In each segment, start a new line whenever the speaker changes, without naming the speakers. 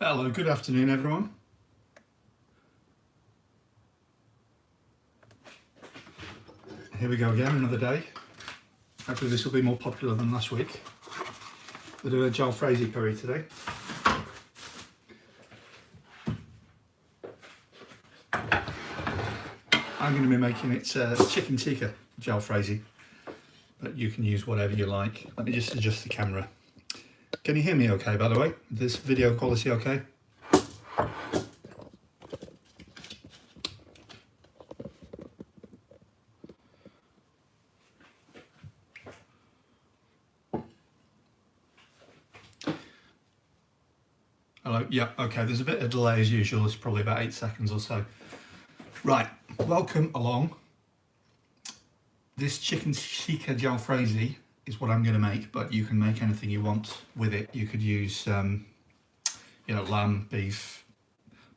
Hello, good afternoon everyone. Here we go again, another day. Hopefully this will be more popular than last week. We'll do a Jalfrezi curry today. I'm going to be making it chicken tikka Jalfrezi, but you can use whatever you like. Let me just adjust the camera. Can you hear me okay, by the way? Is this video quality okay? Hello, yeah, okay, there's a bit of delay as usual. It's probably about 8 seconds or so. Right, welcome along. This chicken tikka Jalfrezi is what I'm going to make, but you can make anything you want with it. You could use, lamb, beef,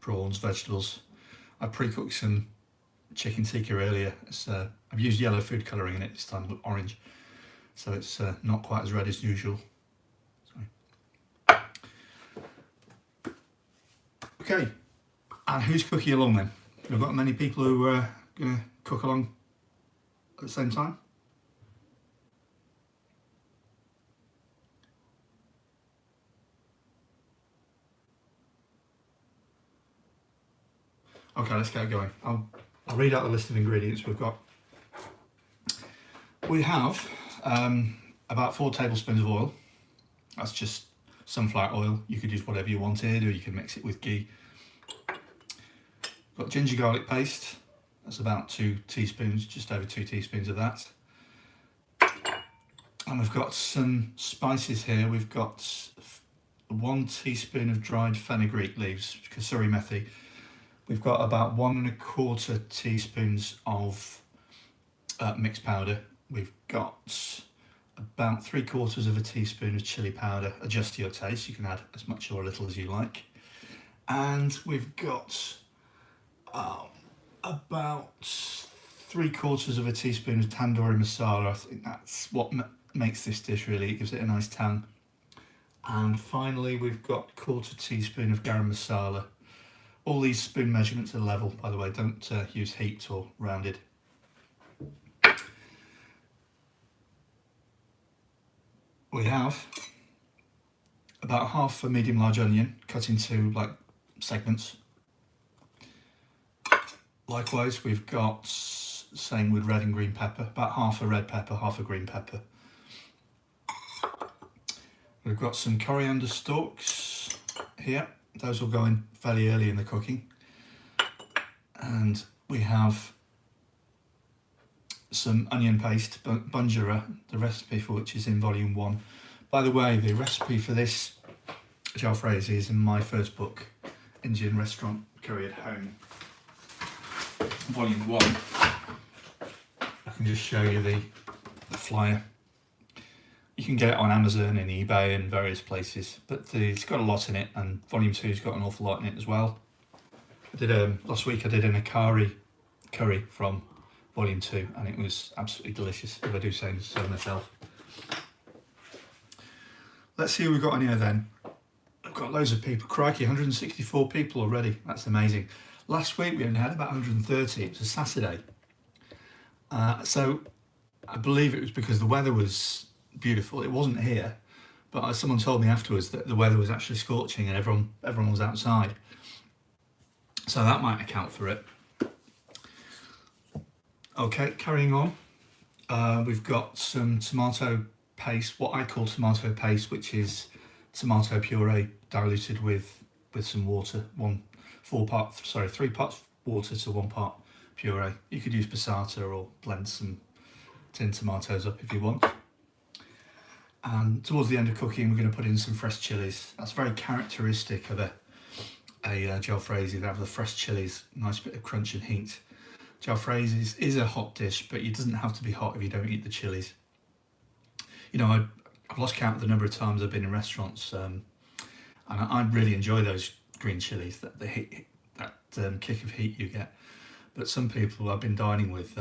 prawns, vegetables. I pre-cooked some chicken tikka earlier. I've used yellow food colouring in it this time, orange, so it's not quite as red as usual. Sorry. Okay, and who's cooking along then? We've got many people who are going to cook along at the same time. Okay, let's get going. I'll read out the list of ingredients we've got. We have about 4 tablespoons of oil. That's just sunflower oil. You could use whatever you wanted, or you can mix it with ghee. Got ginger garlic paste. That's about 2 teaspoons, just over 2 teaspoons of that. And we've got some spices here. We've got 1 teaspoon of dried fenugreek leaves, Kasuri Methi. We've got about 1 1/4 teaspoons of mixed powder. We've got about 3/4 of a teaspoon of chilli powder. Adjust to your taste. You can add as much or a little as you like. And we've got about 3/4 of a teaspoon of Tandoori Masala. I think that's what makes this dish really. It gives it a nice tang. And finally, we've got 1/4 teaspoon of Garam Masala. All these spoon measurements are level, by the way. Don't use heaped or rounded. We have about half a medium large onion cut into like segments. Likewise, we've got, same with red and green pepper, about half a red pepper, half a green pepper. We've got some coriander stalks here. Those will go in fairly early in the cooking. And we have some onion paste, bunjara, the recipe for which is in volume 1. By the way, the recipe for this Jalfrezi is in my first book, Indian Restaurant Curry at Home, volume 1. I can just show you the flyer. You can get it on Amazon and eBay and various places, but it's got a lot in it, and volume 2's got an awful lot in it as well. I did last week I did an akari curry from volume 2, and it was absolutely delicious, if I do say so myself. Let's see who we've got on here then. I've got loads of people. Crikey, 164 people already. That's amazing. Last week we only had about 130. It was a Saturday. So I believe it was because the weather was beautiful. It wasn't here, but someone told me afterwards that the weather was actually scorching and everyone was outside. So that might account for it. Okay, carrying on. We've got some tomato paste, what I call tomato paste, which is tomato puree diluted with some water. 3 parts water to 1 part puree. You could use passata or blend some tinned tomatoes up if you want. And towards the end of cooking, we're going to put in some fresh chilies. That's very characteristic of a Jalfrezi. They have the fresh chilies, nice bit of crunch and heat. Jalfrezi is a hot dish, but it doesn't have to be hot if you don't eat the chilies. You know, I've lost count of the number of times I've been in restaurants, and I really enjoy those green chilies, that kick of heat you get. But some people I've been dining with,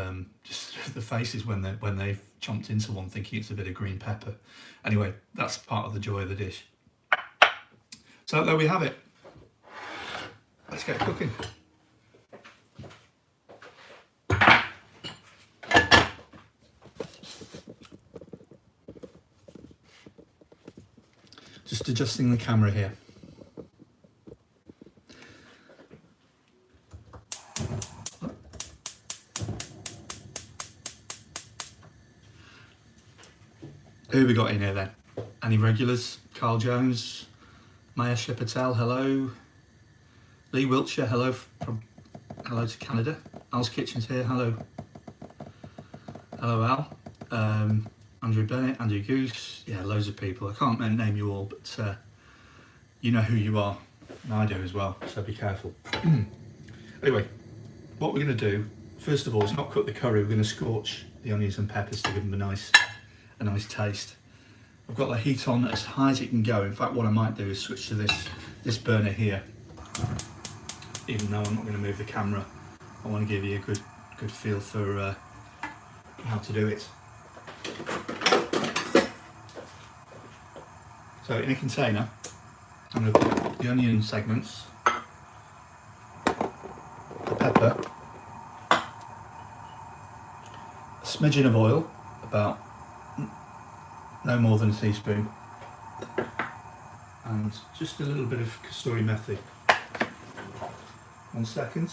just the faces when they've chomped into one thinking it's a bit of green pepper. Anyway, that's part of the joy of the dish. So there we have it. let's get cooking. Just adjusting the camera here. Who have we got in here then? Any regulars? Carl Jones, Maya Shepatel, hello. Lee Wiltshire, hello hello to Canada. Al's Kitchen's here, hello. Hello Al. Andrew Bennett, Andrew Goose, yeah, loads of people. I can't name you all, but you know who you are, and I do as well, so be careful. Anyway, what we're going to do, first of all, is not cook the curry, we're going to scorch the onions and peppers to give them a nice taste. I've got the heat on as high as it can go. In fact, what I might do is switch to this burner here, even though I'm not going to move the camera. I want to give you a good feel for how to do it. So in a container, I'm going to put the onion segments, the pepper, a smidgen of oil, about no more than a teaspoon, and just a little bit of Kasuri Methi. 1 second.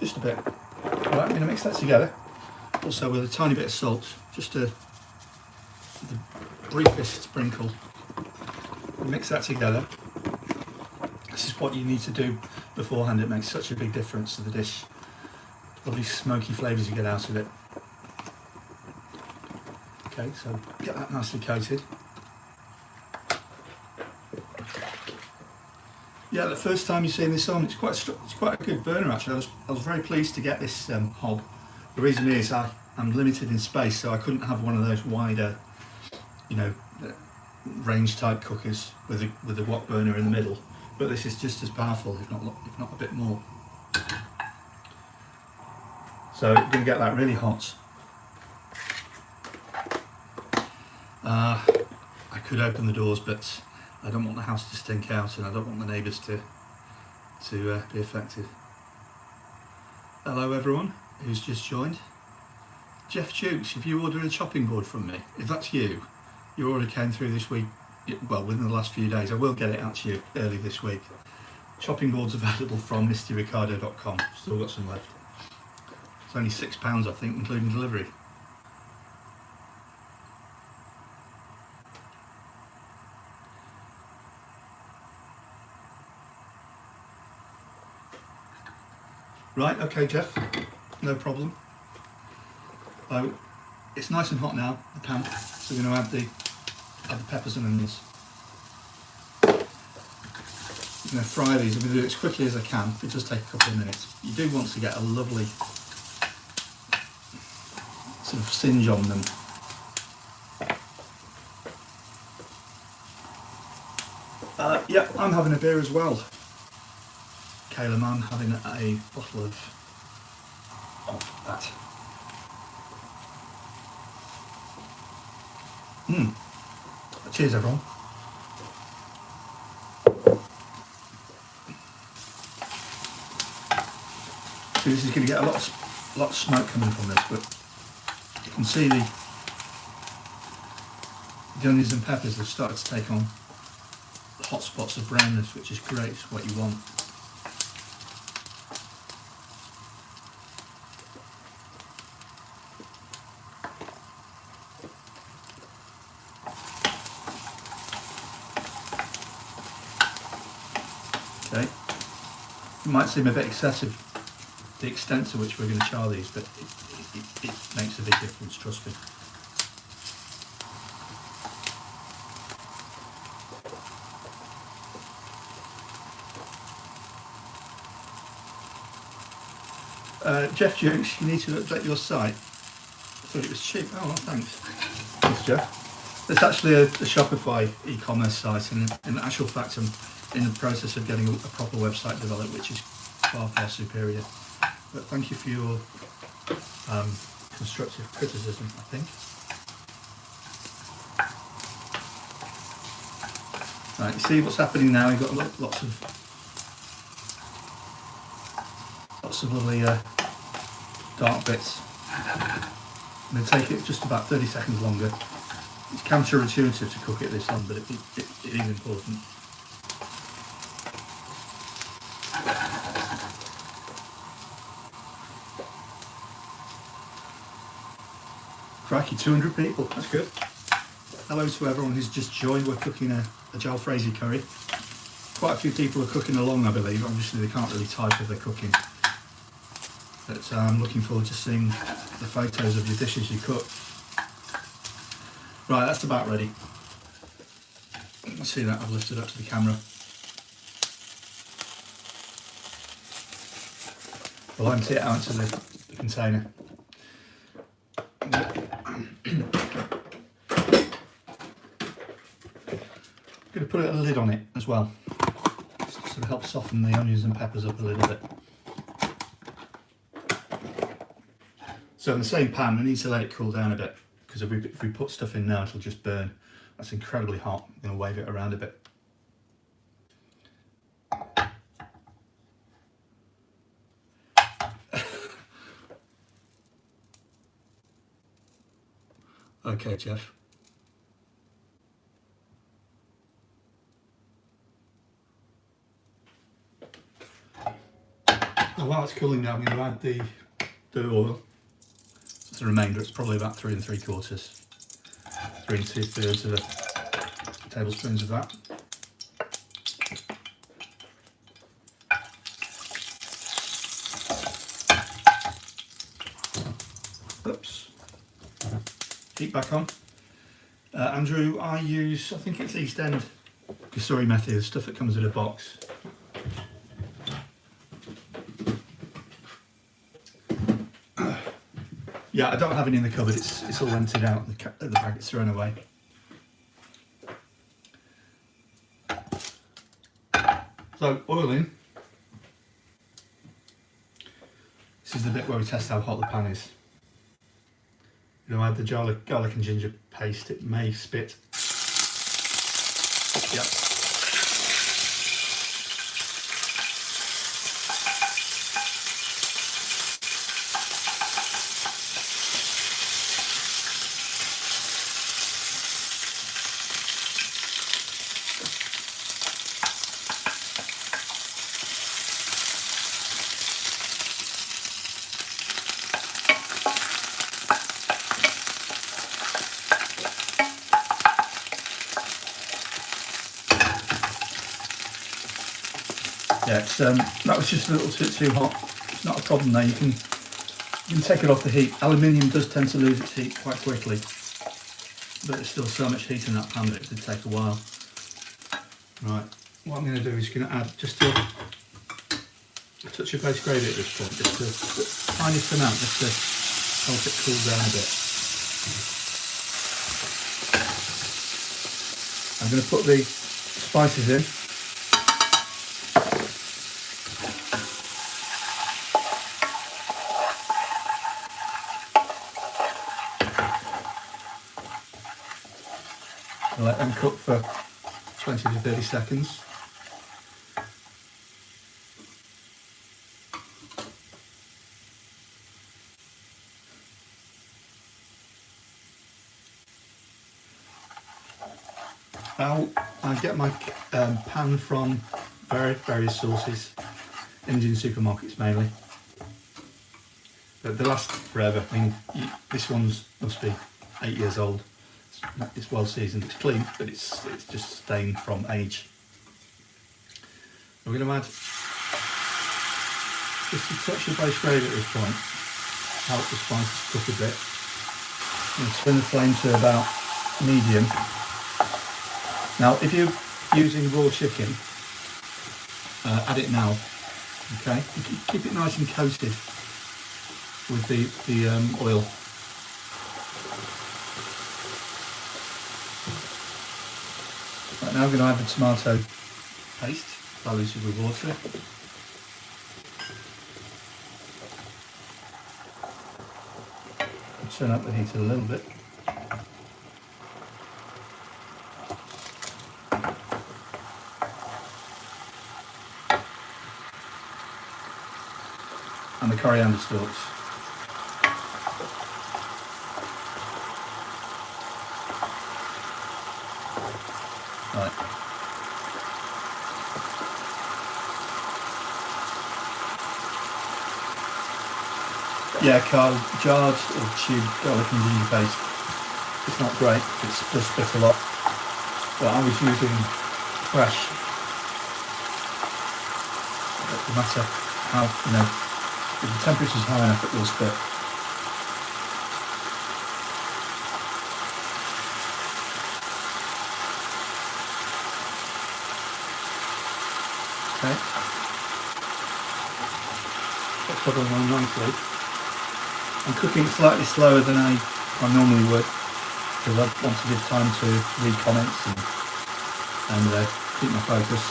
Just a bit. Alright, I'm going to mix that together. Also with a tiny bit of salt, just the briefest sprinkle. Mix that together. This is what you need to do beforehand. It makes such a big difference to the dish. Lovely smoky flavours you get out of it. Okay, so get that nicely coated. Yeah, the first time you're seeing this on, it's quite a good burner actually. I was very pleased to get this hob. The reason is I'm limited in space, so I couldn't have one of those wider, you know, range type cookers with a wok burner in the middle. But this is just as powerful, if not a bit more. So we're going to get that really hot. I could open the doors, but I don't want the house to stink out, and I don't want the neighbours to be affected. Hello everyone who's just joined. Jeff Jukes, if you ordered a chopping board from me, if that's you, your order came through this week, well, within the last few days. I will get it out to you early this week. Chopping boards available from mistyricardo.com. Still got some left. It's only £6, I think, including delivery. Right, okay, Jeff, no problem. So it's nice and hot now, the pan. So we're going to add the peppers and onions. I'm going to fry these. I'm going to do it as quickly as I can. It does take a couple of minutes. You do want to get a lovely sort of singe on them. Yeah, I'm having a beer as well. Kayla Man having a bottle of that. Cheers everyone. So this is going to get a lot of smoke coming from this, but you can see the onions and peppers have started to take on hot spots of brownness, which is great. It's what you want. Okay, it might seem a bit excessive, the extent to which we're going to char these, but it makes a big difference, trust me. Jeff Jukes, you need to update your site. I thought it was cheap. Oh, well, thanks. Thanks, Jeff. It's actually a Shopify e-commerce site, and in actual fact, I'm in the process of getting a proper website developed, which is far, far superior. But thank you for your constructive criticism, I think. Right, you see what's happening now? You've got lots of lovely dark bits. I'm going to take it just about 30 seconds longer. It's counterintuitive to cook it this long, but it is important. Crikey, 200 people, that's good. Hello to everyone who's just joined. We're cooking a Jalfrezi curry. Quite a few people are cooking along, I believe. Obviously they can't really type if they're cooking. But I'm looking forward to seeing the photos of your dishes you cook. Right, that's about ready. Let's see that, I've lifted up to the camera. We'll empty it out into the container. I'm going to put a lid on it as well, just to sort of help soften the onions and peppers up a little bit. So in the same pan, we need to let it cool down a bit, because if we put stuff in now, it'll just burn. That's incredibly hot. I'm going to wave it around a bit. Okay, Jeff. Now, while it's cooling down, I'm going to add the oil. It's the remainder. It's probably about 3 3/4, 3 2/3 of a tablespoons of that. Oops. Heat back on. Andrew, I use, I think it's East End Kasuri Methi, the stuff that comes in a box. Yeah, I don't have any in the cupboard, it's all emptied out, the packet's thrown away. So, oil in. This is the bit where we test how hot the pan is. You know, add the garlic and ginger paste, it may spit. Yep. Yeah, that was just a little bit too hot. It's not a problem though, you can take it off the heat. Aluminium does tend to lose its heat quite quickly, but there's still so much heat in that pan that it could take a while. Right, what I'm going to do is going to add just a touch of base gravy at this point, just the tiniest amount, just to help it cool down a bit. I'm going to put the spices in. And let them cook for 20 to 30 seconds. Now, I get my pan from various sources, Indian supermarkets mainly. But they last forever. I mean, this one's must be 8 years old. It's well seasoned, it's clean, but it's just stained from age. We're going to add just a touch of base gravy at this point, help the spices cook a bit. I'm going to turn the flame to about medium. Now, if you're using raw chicken, add it now. Okay, keep it nice and coated with the oil. Right, now I'm going to add the tomato paste, diluted with water. turn up the heat a little bit. And the coriander stalks. Right. Yeah, jarred or chewed garlic and ginger paste. It's not great, it does spit a lot. But I was using fresh. No matter how, if the temperature is high enough, it will spit. Okay. That's bubbling on nicely. I'm cooking slightly slower than I normally would, because I want to give time to read comments and keep my focus.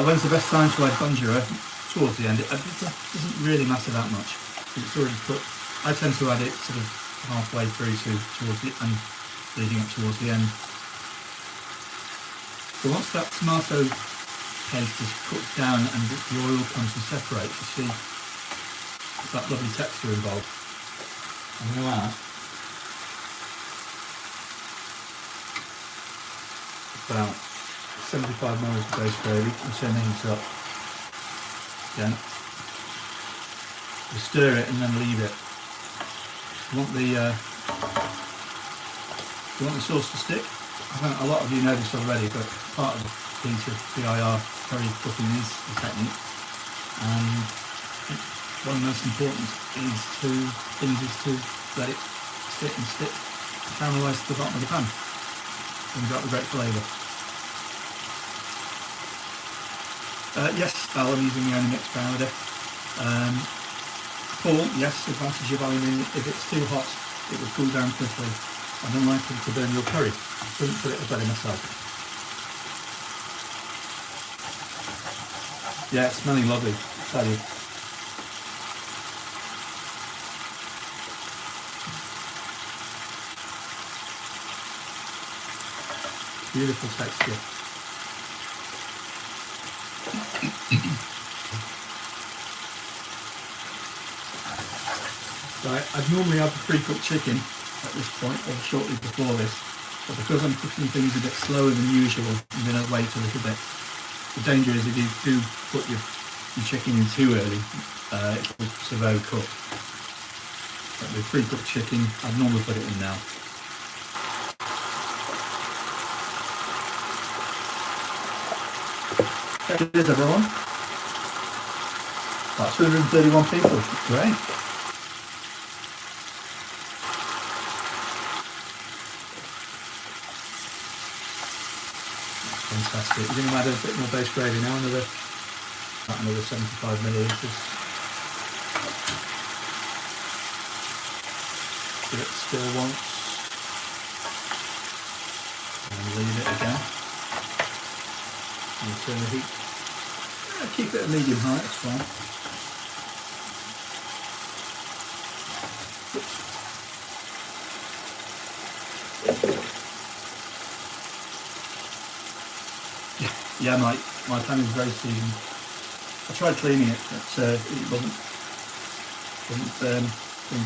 When's the best time to add banjira? Towards the end. It doesn't really matter that much. It's already cooked. I tend to add it sort of halfway through towards the and leading up towards the end. So once that tomato paste is cooked down and the oil comes to separate, you see that lovely texture involved. I'm going to add about 75 ml of base gravy and turn the heat up. Again, you stir it and then leave it. You want the sauce to stick? I think a lot of you know this already, but part of the heat of PIR curry cooking is the technique. And one of the most important things is to let it sit and stick, caramelise to the bottom of the pan. And you've got the great flavour. Yes, I'm using the only mixed powder. Paul, yes, advantage of aluminium. If it's too hot, it will cool down quickly and unlikely to burn your curry. Couldn't put it better myself. Yeah, it's smelling lovely, I tell you. Beautiful texture. Right, I'd normally have the pre-cooked chicken at this point or shortly before this, but because I'm cooking things a bit slower than usual, I'm going to wait a little bit. The danger is if you do put your chicken in too early, it will sort of overcook. But with pre-cooked chicken, I'd normally put it in now. There it is, everyone. About 231 people. Great. Fantastic. We're going to add a bit more base gravy now, another 75 millilitres. Give it a stir once and leave it again. And turn the heat. Keep it at medium high, it's fine. Yeah, my pan is very seasoned. I tried cleaning it, but it wasn't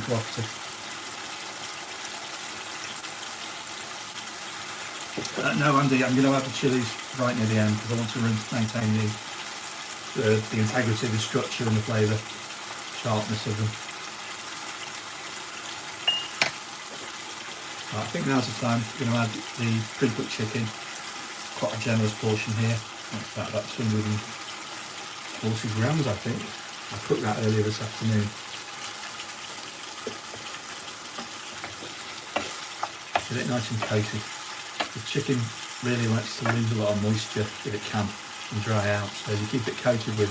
cooperative. No, Andy, I'm going to add the chilies right near the end because I want to maintain the integrity of the structure and the flavour, sharpness of them. Right, I think now's the time. I'm going to add the pre-cooked chicken. Quite a generous portion here. That's about 240 grams, I think. I cooked that earlier this afternoon. Get it nice and coated. The chicken really likes to lose a lot of moisture if it can and dry out. So if you keep it coated with,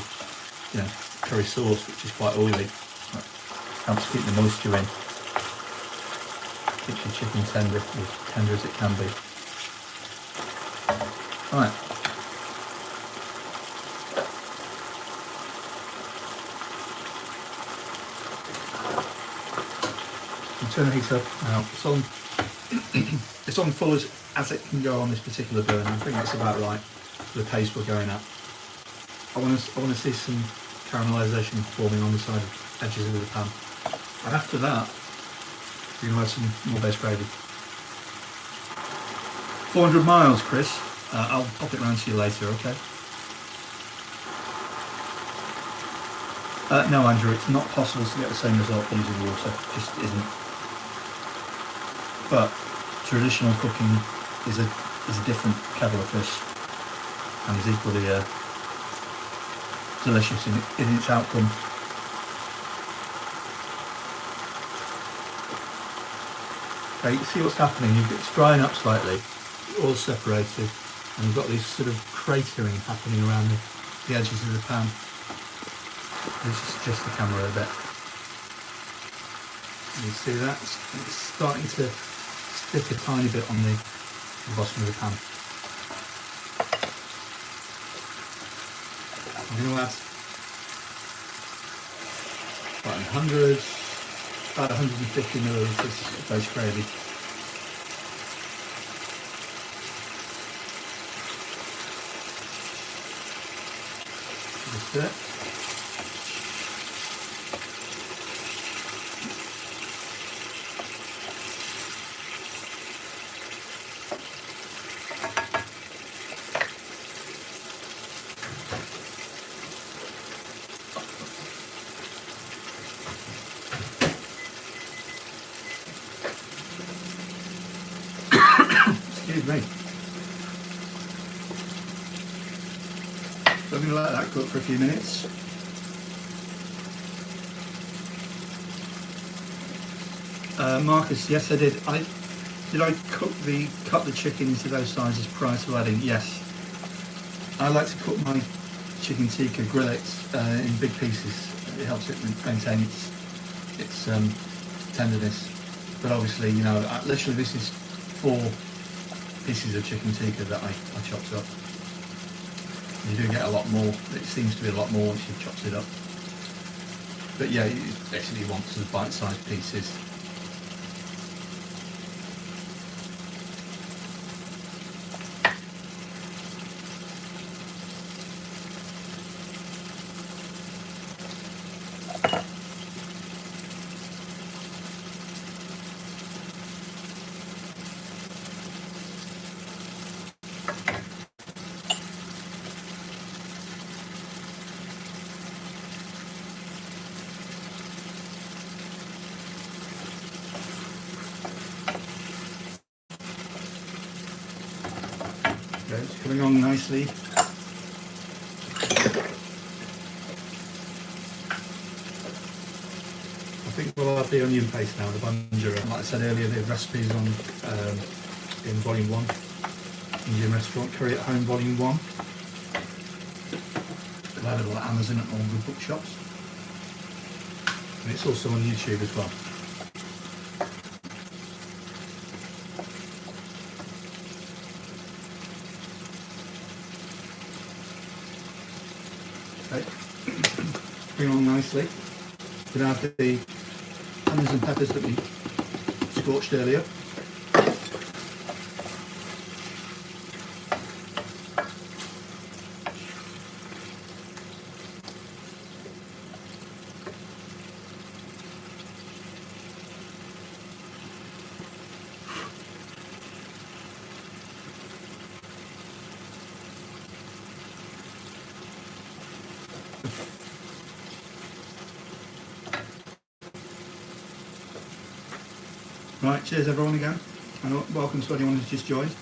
curry sauce, which is quite oily, that helps keep the moisture in. Keeps your chicken tender, as tender as it can be. Right. turn the heat up now. It's on. It's on full as it can go on this particular burner. I think that's about right for the pace we're going at. I want to see some caramelisation forming on the side of edges of the pan. And after that, we're going to add some more base gravy. 400 miles, Chris. I'll pop it round to you later, okay? No, Andrew, it's not possible to get the same result using water. It just isn't. But traditional cooking is a different kettle of fish, and is equally delicious in its outcome. Okay, you see what's happening. It's drying up slightly, all separated, and you've got this sort of cratering happening around the edges of the pan. Let's just adjust the camera a bit. You see that? It's starting to stick a tiny bit on the bottom of the pan. I'm going to add about 150 millilitres of base gravy. Just it. Excuse me. So I'm going to let that cook for a few minutes. Marcus, yes I did. Did I cut the chicken into those sizes prior to adding? Yes. I like to cook my chicken tikka, grill it in big pieces. It helps it maintain its tenderness. But obviously, you know, literally this is 4 pieces of chicken tikka that I chopped up. You do get a lot more. It seems to be a lot more once you've chopped it up. But yeah, you basically want sort of bite-sized pieces. It's coming on nicely. I think we'll add the onion paste now, the banjara. Like I said earlier, the recipe's on in volume 1, Indian restaurant, curry at home volume 1. Available at Amazon and all good bookshops. And it's also on YouTube as well. Bring on nicely. We're going to add the onions and peppers that we scorched earlier. Right, cheers everyone again, and welcome to anyone who's just joined.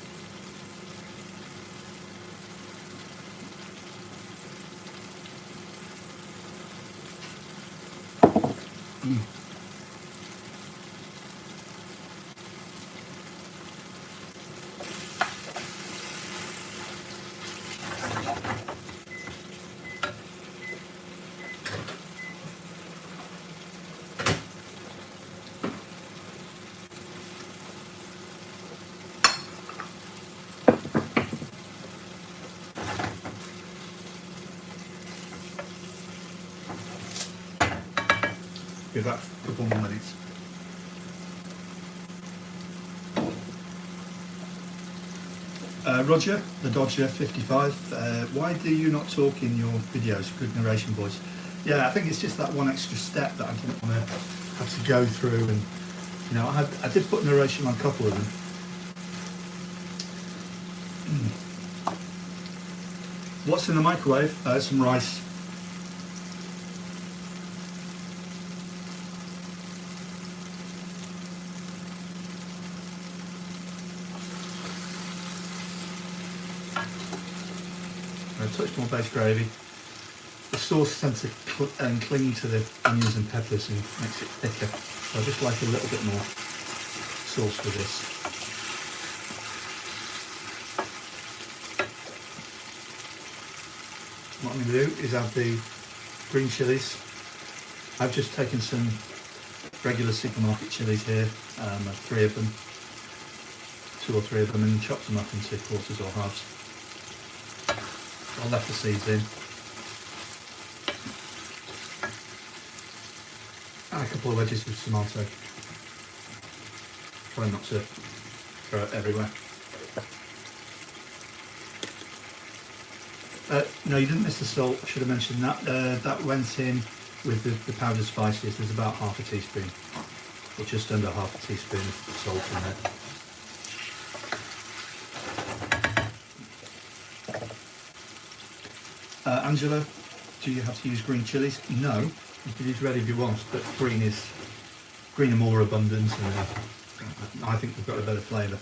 Give that a couple more minutes. Roger, the Dodger 55, why do you not talk in your videos? Good narration voice. Yeah, I think it's just that one extra step that I didn't want to have to go through, and you know, I did put narration on a couple of them. What's in the microwave? Some rice. A touch more base gravy. The sauce tends to cling to the onions and peppers and makes it thicker. So I just like a little bit more sauce for this. What I'm going to do is add the green chilies. I've just taken some regular supermarket chilies here, 3 of them, 2 or 3 of them, and chopped them up into quarters or halves. I left the seeds in. And a couple of wedges of tomato. Try not to throw it everywhere. No, you didn't miss the salt. I should have mentioned that. That went in with the powdered spices. There's about half a teaspoon, or just under half a teaspoon of salt in there. Angela, do you have to use green chilies? No, you can use red if you want, but green are more abundant, and I think they've got a better flavour.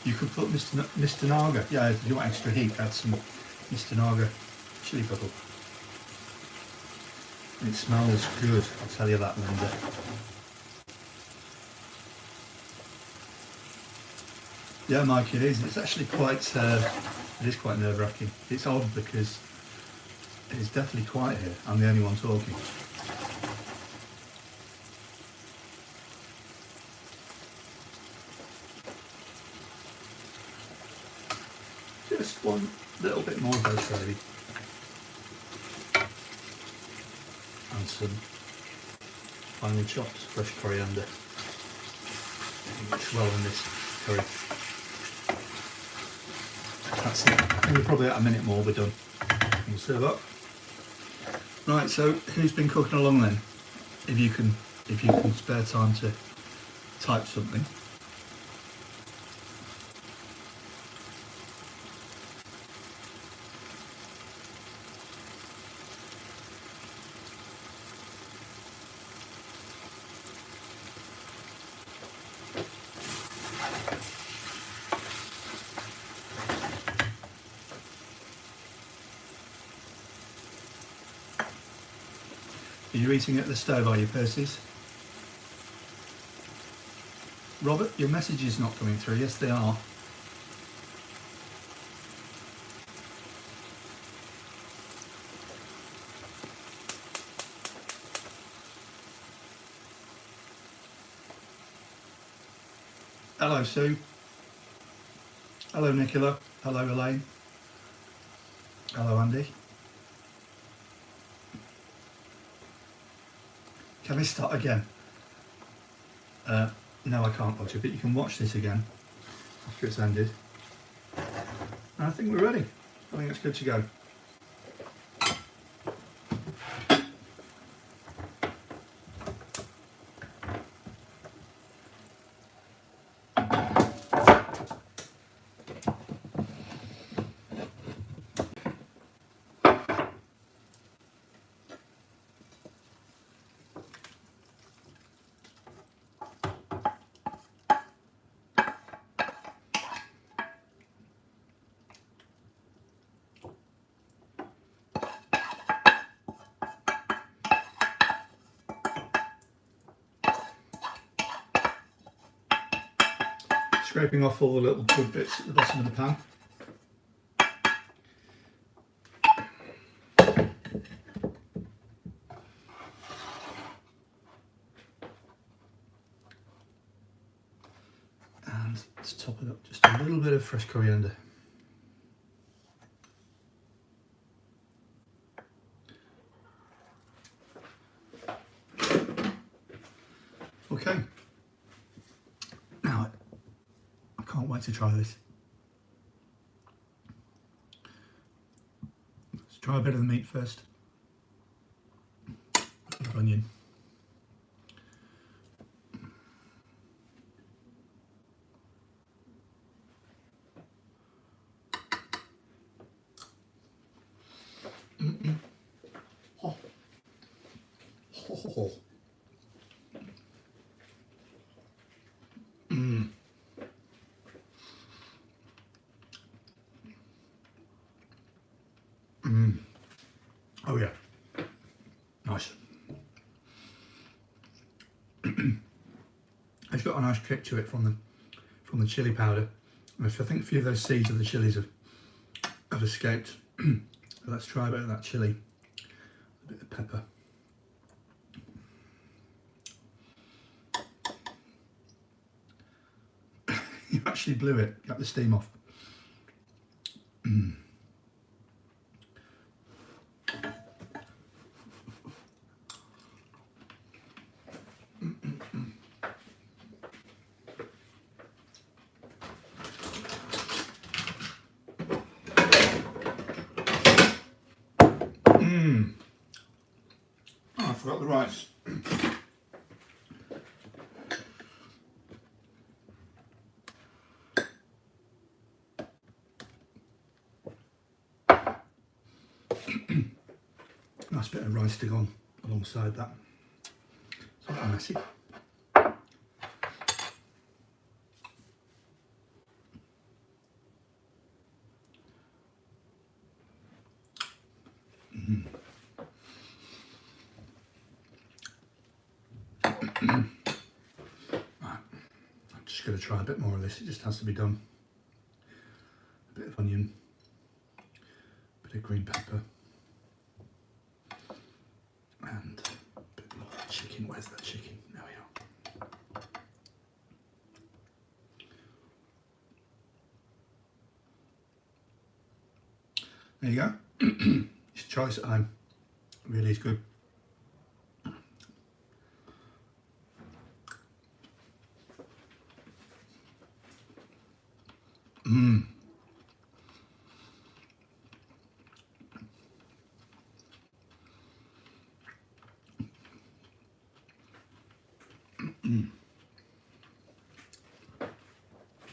You could put Mr. Naga. Yeah, if you want extra heat, add some Mr. Naga chili pepper. It smells good, I'll tell you that, Linda. Yeah, Mike, it is. It's actually quite, it is quite nerve-wracking. It's odd because it's definitely quiet here. I'm the only one talking. Just one little bit more base gravy. And some finely chopped fresh coriander. Mix well in this curry. That's it. I think we're probably at a minute more, we're done. We'll serve up. Right, so who's been cooking along then? If you can spare time to type something. You're eating at the stove, are you, Percy's? Robert, your message is not coming through. Yes, they are. Hello, Sue. Hello, Nicola. Hello, Elaine. Hello, Andy. Can I start again? No, I can't watch it, but you can watch this again after it's ended. And I think we're ready. I think it's good to go. Scraping off all the little good bits at the bottom of the pan. And let's top it up, just a little bit of fresh coriander. Okay. Can't wait to try this. Let's try a bit of the meat first. Onion. Oh. Oh. Oh yeah, nice. It's got a nice kick to it from the chili powder. And I think a few of those seeds of the chilies have escaped. Let's try a bit of that chili, a bit of pepper. You actually blew it, got the steam off. Oh, I forgot the rice. Nice bit of rice to go on alongside that. It's a bit messy. Right. I'm just going to try a bit more of this. It just has to be done. A bit of onion, a bit of green pepper, and a bit more chicken. Where's that chicken? There we are. There you go. You should try this at home. It really is good.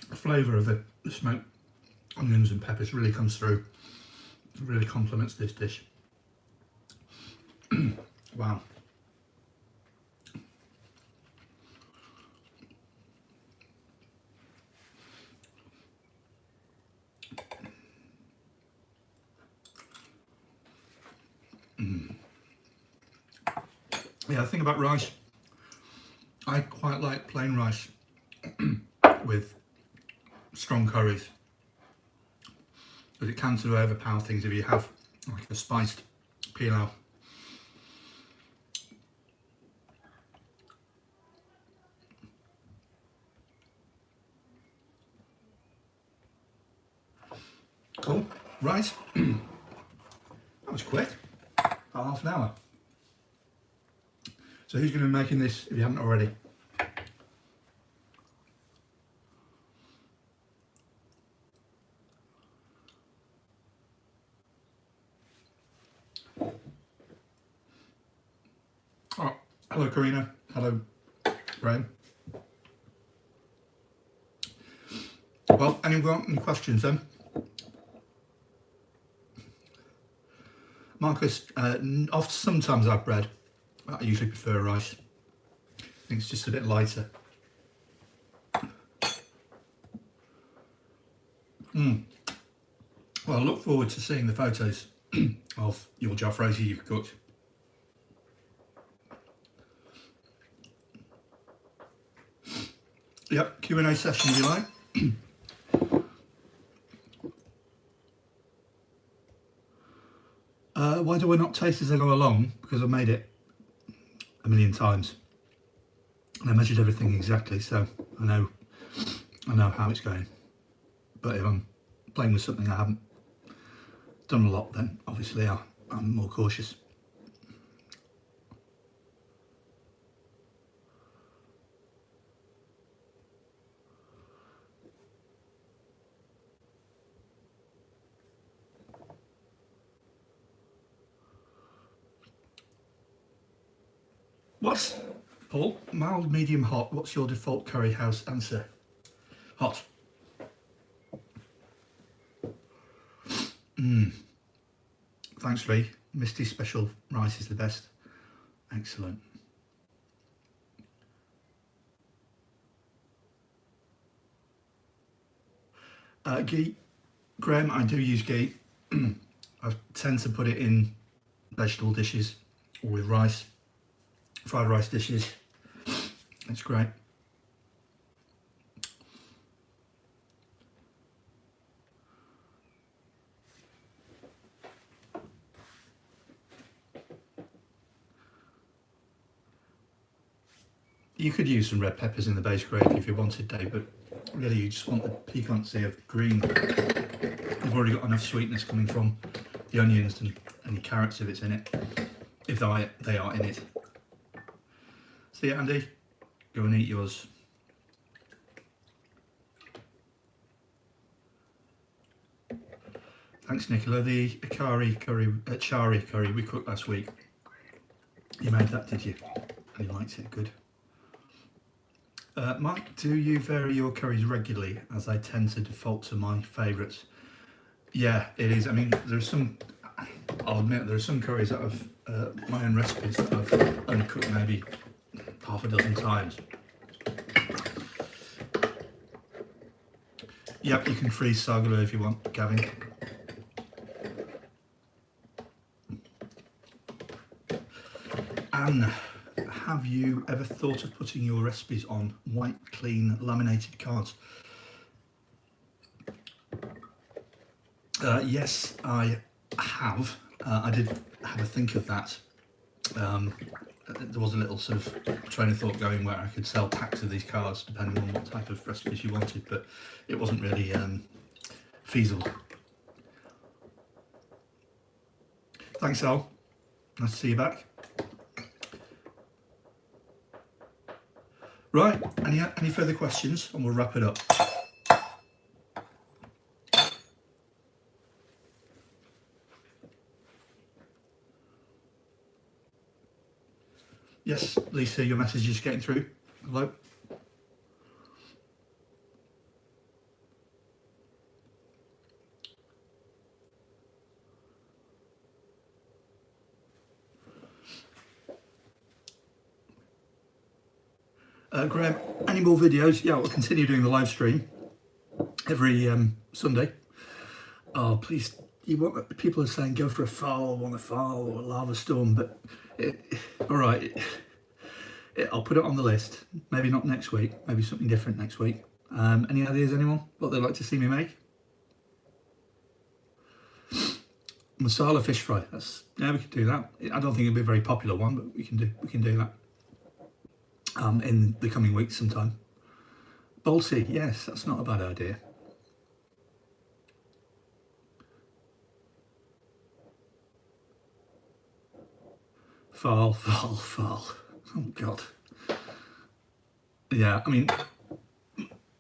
The flavour of the smoked onions and peppers really comes through. It really complements this dish. Wow. Yeah, the thing about rice, I quite like plain rice with strong curries, but it can sort of overpower things if you have like a spiced pilau. Cool, right, that was quick, about half an hour. So who's going to be making this if you haven't already? Oh, hello Karina, hello Graham. Well, anyone got any questions then? Marcus, sometimes I have bread, but I usually prefer rice. I think it's just a bit lighter. Well, I look forward to seeing the photos of your Jalfrezi you've cooked. Yep, Q&A session if you like. Why do I not taste as I go along? Because I've made it a million times. And I measured everything exactly, so I know how it's going. But if I'm playing with something I haven't done a lot, then obviously I'm more cautious. What? Paul, mild, medium, hot. What's your default curry house answer? Hot. Thanks, Lee. Misty special rice is the best. Excellent. Ghee. Graham, I do use ghee. I tend to put it in vegetable dishes or with rice, fried rice dishes. It's great. You could use some red peppers in the base gravy if you wanted, Dave, but really you just want the piquancy of green. You've already got enough sweetness coming from the onions and any carrots if it's in it, if they are in it. See it, Andy? Go and eat yours. Thanks, Nicola. The chari curry we cooked last week. You made that, did you? You liked it, good. Mike, do you vary your curries regularly, as I tend to default to my favourites? Yeah, it is. I mean, there's some, I'll admit, there are some curries that I've, my own recipes that I've only cooked maybe half a dozen times. Yep, you can freeze sagaloo if you want, Gavin. Anne, have you ever thought of putting your recipes on white, clean, laminated cards? Yes, I have. I did have a think of that. There was a little sort of train of thought going where I could sell packs of these cards depending on what type of recipes you wanted, but it wasn't really feasible. Thanks, Al. Nice to see you back. Right, any further questions and we'll wrap it up. Yes, Lisa, your message is getting through. Hello. Graham, any more videos? Yeah, we'll continue doing the live stream every Sunday. Oh, please, people are saying go for a fowl, want a fowl or a lava storm, but all right, I'll put it on the list. Maybe not next week, maybe something different next week. Any ideas, anyone? What they'd like to see me make? Masala fish fry. Yeah, we could do that. I don't think it'll be a very popular one, but we can do that. In the coming weeks sometime. Balti, yes, that's not a bad idea. Fowl. Oh God. Yeah, I mean,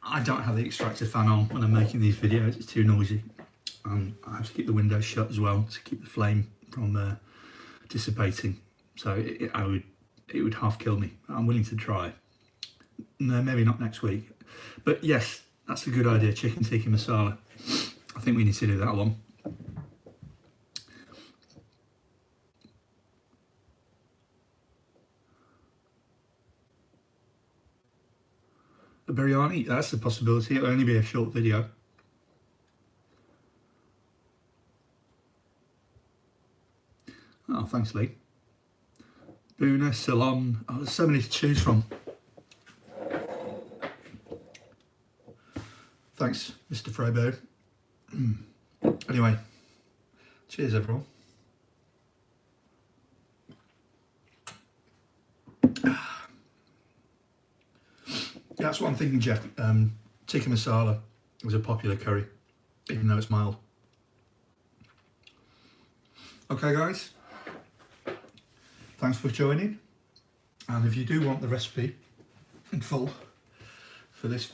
I don't have the extractor fan on when I'm making these videos. It's too noisy. I have to keep the windows shut as well to keep the flame from dissipating. So it would half kill me. I'm willing to try. No, maybe not next week. But yes, that's a good idea, chicken tikka masala. I think we need to do that one. A biryani, that's a possibility. It'll only be a short video. Oh, thanks, Lee. Boona, Ceylon. Oh, there's so many to choose from. Thanks, Mr. Frobo. Anyway, cheers, everyone. Yeah, that's what I'm thinking, Jeff. Tikka masala was a popular curry, even though it's mild. Okay, guys. Thanks for joining. And if you do want the recipe in full for this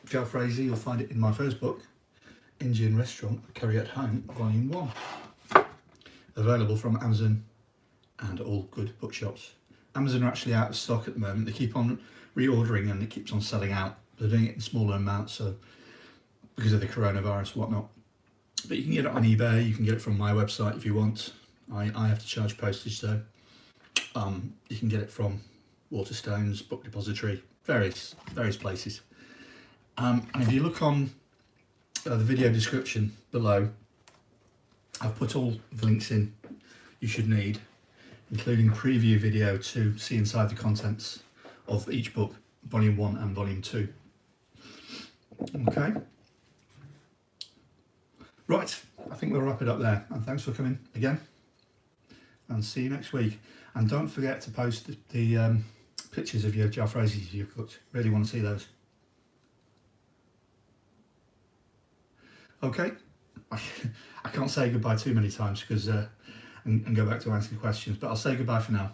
Jalfrezi, you'll find it in my first book, Indian Restaurant Curry at Home, Volume 1. Available from Amazon and all good bookshops. Amazon are actually out of stock at the moment. They keep on reordering and it keeps on selling out. They're doing it in smaller amounts, so because of the coronavirus and whatnot. But you can get it on eBay, you can get it from my website if you want. I have to charge postage though. You can get it from Waterstones, Book Depository, various places. And if you look on the video description below, I've put all the links in you should need, including a preview video to see inside the contents of each book, Volume 1 and Volume 2. Okay. Right, I think we'll wrap it up there. And thanks for coming again. And see you next week. And don't forget to post the pictures of your jalfrezis you've cooked. Really want to see those. Okay. I can't say goodbye too many times because and go back to answering questions, but I'll say goodbye for now.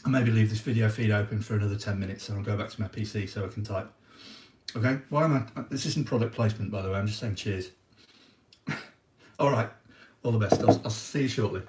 I'll maybe leave this video feed open for another 10 minutes and I'll go back to my PC so I can type. Okay, why am I? This isn't product placement, by the way, I'm just saying cheers. Alright, all the best. I'll see you shortly.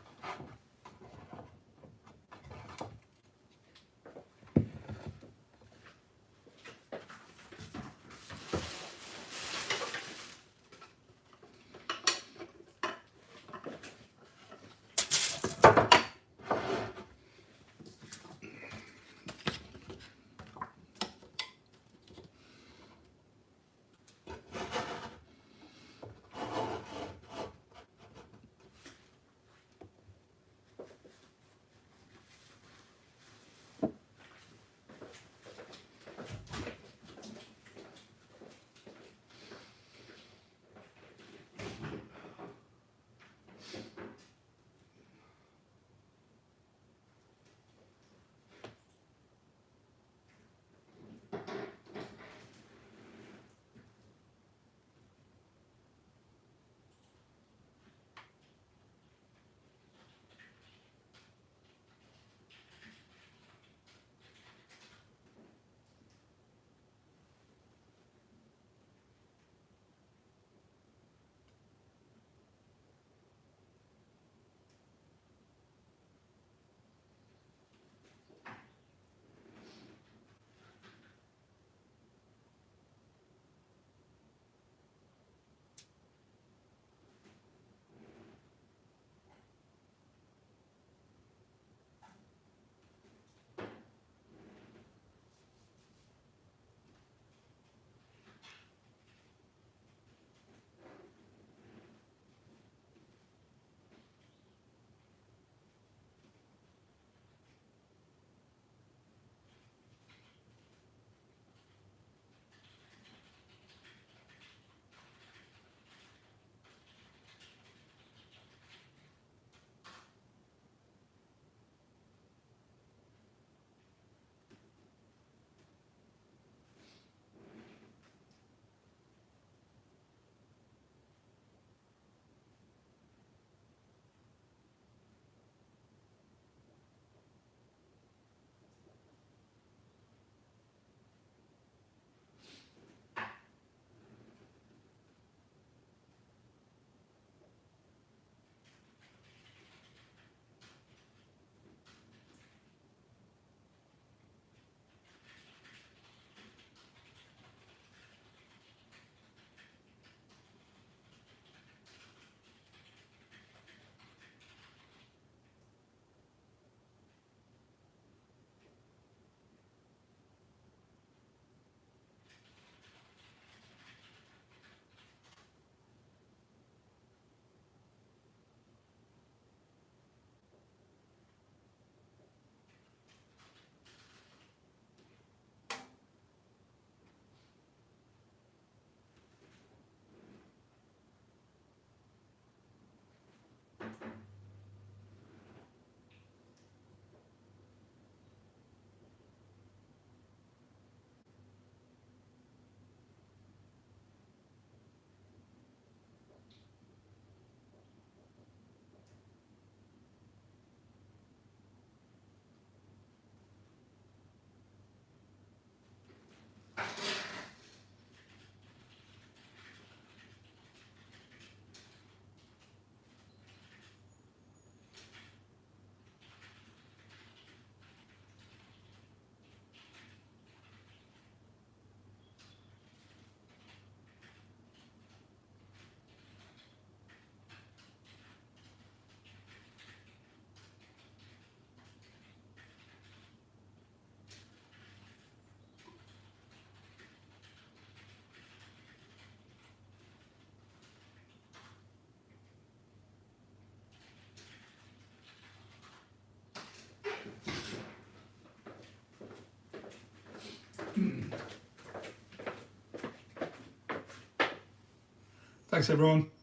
Thanks everyone.